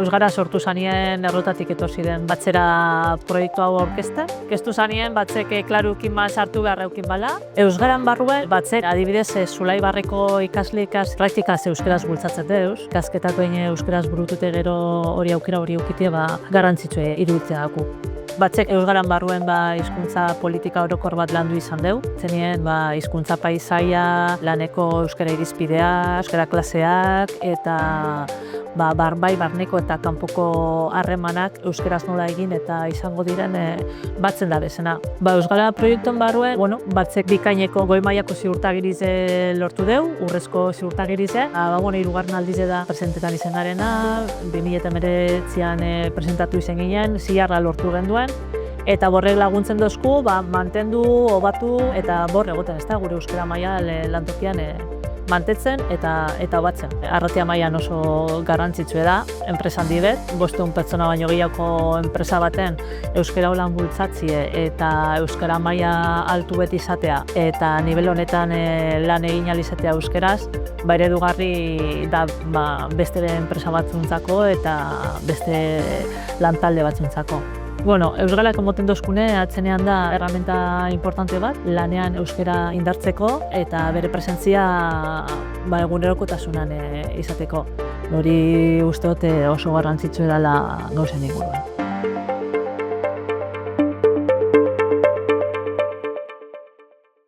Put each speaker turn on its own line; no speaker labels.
Eusgara sortu zanien errotatik etorri den batzera proiektu hau aurkezten. Keztu zanien batzek klarukin sartu behar eukin bala. Eusgaran barruen batzek adibidez Zulaibarreko ikasle praktikaz euskeraz bultzatzen deuz. Ikasketako euskeraz burutute gero hori aukera hori eukitie garrantzitsue iruditzea daku. Batzek Eusgaran barruen hizkuntza politika orokor bat landu izan deu. Zenien hizkuntza paisaia, laneko euskara irizpidea, euskara klaseak eta barneko eta kanpoko harremanak euskeraz nola egin eta izango diren batzen da bezena. Eusgara proiektuen barruen, batzek bikaineko goi mailako ziurtagirize lortu deu, urrezko ziurtagirize. Hirugarren aldize da presentetan izan garena, 2019an presentatu izan ginen, ziarra lortu genduen. Eta borrek laguntzen dozku, mantendu, hobatu eta borre egoten, ez da, gure euskara maila lantokian mantetzen eta batzen. Arratia mailan oso garrantzitsua da, enpresan dibet, 500 pertsona baino gehiago enpresa baten euskara holan bultzatzie eta euskara maila altu beti izatea eta nivel honetan lan egin ahal izatea euskeraz, eredugarri da beste enpresa batzuntzako eta beste lantalde batzuntzako. Eusgalak emoten dozkune atzenean da erramenta importante bat, lanean euskara indartzeko eta bere presentzia egunerokotasunan izateko. Hori uste dut oso garrantzitsua dela gauzen inguruan.